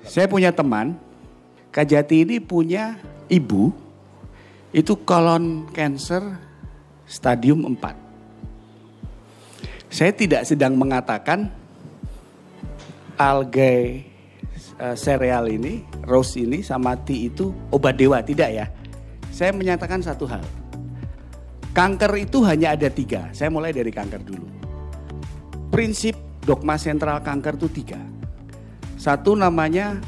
Saya punya teman, Kak Jati ini punya ibu, itu colon cancer stadium 4. Saya tidak sedang mengatakan algae sereal ini, rose ini sama tea itu obat dewa, tidak ya. Saya menyatakan satu hal, kanker itu hanya ada 3, saya mulai dari kanker dulu. Prinsip dogma sentral kanker itu 3. Satu namanya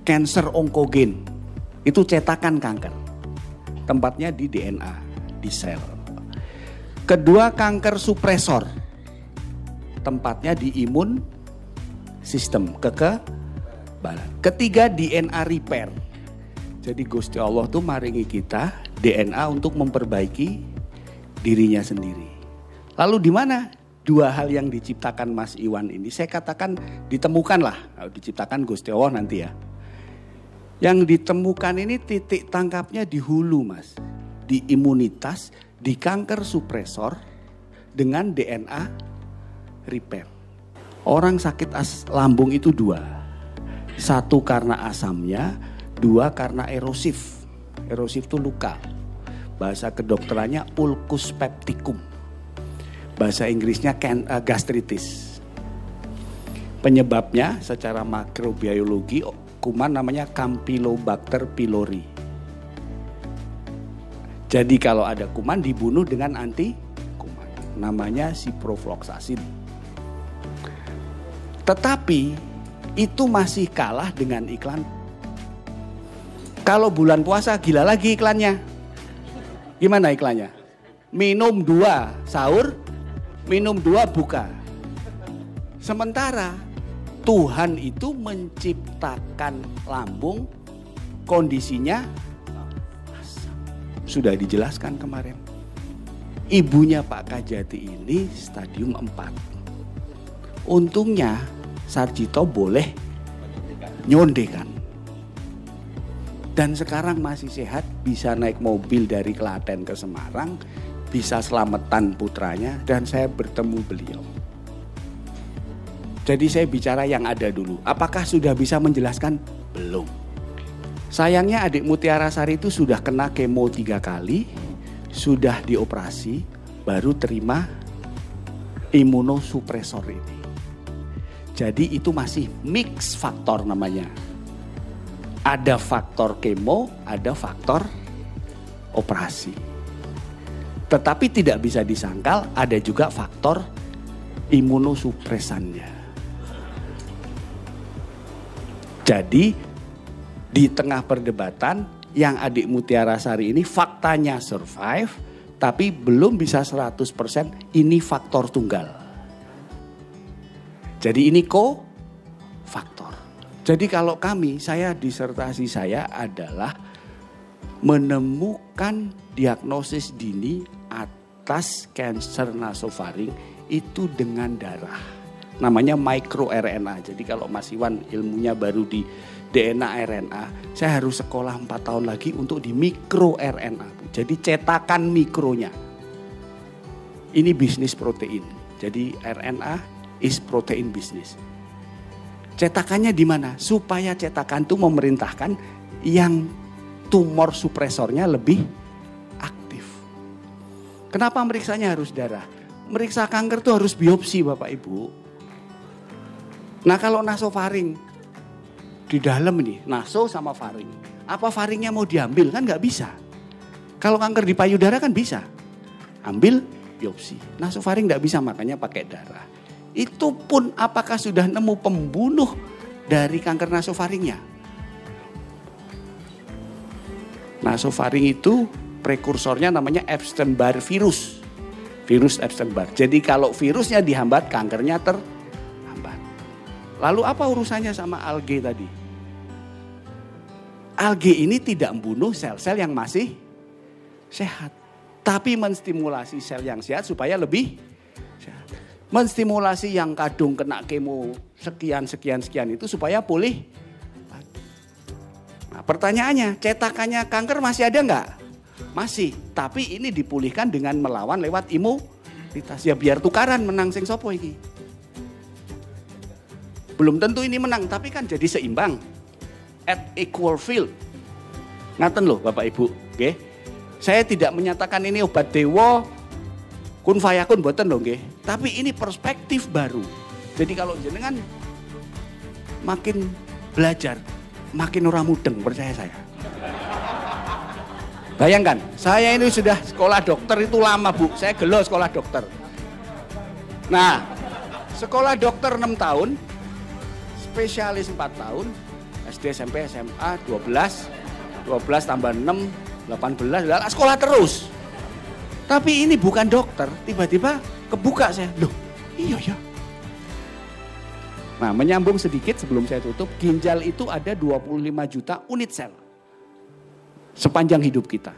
cancer onkogen, itu cetakan kanker. Tempatnya di DNA, di sel. Kedua kanker supresor, tempatnya di imun sistem, kekebalan. Ketiga DNA repair. Jadi Gusti Allah tuh maringi kita DNA untuk memperbaiki dirinya sendiri. Lalu di mana 2 hal yang diciptakan Mas Iwan ini? Saya katakan ditemukan lah, diciptakan Gusti Allah nanti ya. Yang ditemukan ini titik tangkapnya di hulu Mas. Di imunitas, di kanker supresor dengan DNA repair. Orang sakit lambung itu 2. 1 karena asamnya, 2 karena erosif. Erosif itu luka. Bahasa kedokterannya ulcus pepticum. Bahasa Inggrisnya gastritis. Penyebabnya secara makrobiologi kuman namanya Campylobacter pylori. Jadi kalau ada kuman dibunuh dengan anti kuman. Namanya ciprofloxacin. Tetapi itu masih kalah dengan iklan. Kalau bulan puasa gila lagi iklannya. Gimana iklannya? Minum 2 sahur, minum 2 buka. Sementara Tuhan itu menciptakan lambung kondisinya sudah dijelaskan kemarin. Ibunya Pak Kajati ini stadium 4. Untungnya Sarjito boleh nyondekan. Dan sekarang masih sehat, bisa naik mobil dari Klaten ke Semarang, bisa selamatan putranya, dan saya bertemu beliau. Jadi saya bicara yang ada dulu. Apakah sudah bisa menjelaskan? Belum. Sayangnya adik Mutiara Sari itu sudah kena kemo 3 kali, sudah dioperasi, baru terima imunosupresor ini. Jadi itu masih mix faktor namanya. Ada faktor kemo, ada faktor operasi. Tetapi tidak bisa disangkal ada juga faktor imunosupresannya. Jadi di tengah perdebatan yang adik Mutiara Sari ini faktanya survive, tapi belum bisa 100% ini faktor tunggal. Jadi ini faktor. Jadi kalau disertasi saya adalah menemukan diagnosis dini atas kanker nasofaring itu dengan darah. Namanya micro RNA. Jadi kalau Mas Iwan ilmunya baru di DNA RNA, saya harus sekolah 4 tahun lagi untuk di mikro RNA. Jadi cetakan mikronya. Ini bisnis protein. Jadi RNA is protein business. Cetakannya di mana? Supaya cetakan itu memerintahkan yang tumor supresornya lebih aktif. Kenapa meriksanya harus darah? Meriksa kanker itu harus biopsi Bapak Ibu. Nah kalau nasofaring di dalam ini, naso sama faring. Apa faringnya mau diambil? Kan gak bisa. Kalau kanker di payudara kan bisa. Ambil, biopsi. Nasofaring gak bisa, makanya pakai darah. Itu pun apakah sudah nemu pembunuh dari kanker nasofaringnya? Nasofaring itu prekursornya namanya Epstein-Barr virus. Virus Epstein-Barr. Jadi kalau virusnya dihambat, kankernya terhambat. Lalu apa urusannya sama algae tadi? Algae ini tidak membunuh sel-sel yang masih sehat. Tapi menstimulasi sel yang sehat supaya lebih sehat. Menstimulasi yang kadung kena kemo sekian itu supaya pulih. Nah pertanyaannya, cetakannya kanker masih ada enggak? Masih, tapi ini dipulihkan dengan melawan lewat imunitas. Ya biar tukaran menang sing sopo iki. Belum tentu ini menang, tapi kan jadi seimbang. At equal field. Ngaten loh Bapak Ibu. Nggih. Saya tidak menyatakan ini obat dewa, kun fayakun boten loh nggih. Tapi ini perspektif baru. Jadi kalau jenengan makin belajar, makin ora mudeng, percaya saya. Bayangkan, saya ini sudah sekolah dokter itu lama Bu, saya gelo sekolah dokter. Nah, sekolah dokter 6 tahun, spesialis 4 tahun, SD, SMP, SMA 12 tambah 6, 18, sekolah terus. Tapi ini bukan dokter, tiba-tiba kebuka saya, loh iya ya. Nah, menyambung sedikit sebelum saya tutup, ginjal itu ada 25 juta unit sel sepanjang hidup kita.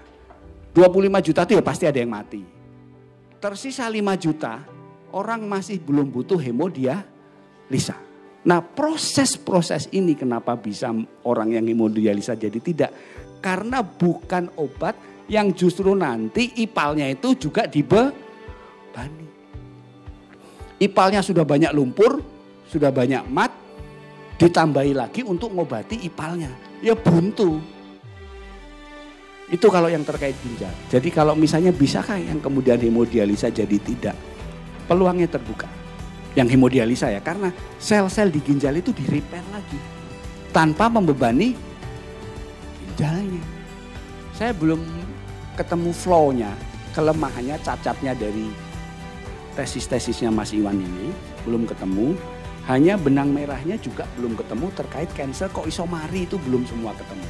25 juta itu ya pasti ada yang mati. Tersisa 5 juta, orang masih belum butuh hemodialisa. Nah, proses-proses ini kenapa bisa orang yang hemodialisa jadi tidak? Karena bukan obat yang justru nanti ipalnya itu juga dibebani. Ipalnya sudah banyak lumpur, sudah banyak mat, ditambahi lagi untuk ngobati ipalnya. Ya buntu. Itu kalau yang terkait ginjal. Jadi kalau misalnya bisakah yang kemudian hemodialisa jadi tidak? Peluangnya terbuka. Yang hemodialisa ya, karena sel-sel di ginjal itu di-repair lagi. Tanpa membebani ginjalnya. Saya belum ketemu flow-nya, kelemahannya, cacatnya dari tesis-tesisnya Mas Iwan ini. Belum ketemu. Hanya benang merahnya juga belum ketemu terkait cancer kok iso mari itu belum semua ketemu.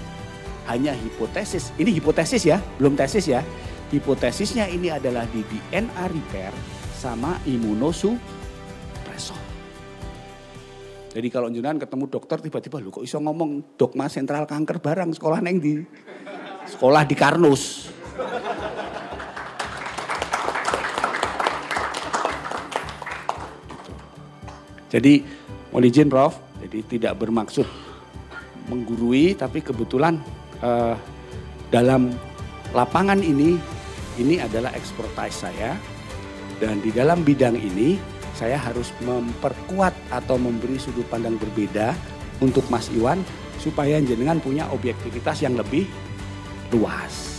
Hanya hipotesis, ini hipotesis ya, belum tesis ya. Hipotesisnya ini adalah di DNA repair sama imunosuppresor. Jadi kalau jenengan ketemu dokter tiba-tiba lu kok iso ngomong dogma sentral kanker barang sekolah neng di sekolah di Karnus. Jadi mohon izin Prof, jadi tidak bermaksud menggurui, tapi kebetulan dalam lapangan ini adalah expertise saya. Dan di dalam bidang ini saya harus memperkuat atau memberi sudut pandang berbeda untuk Mas Iwan supaya jenengan punya objektivitas yang lebih luas.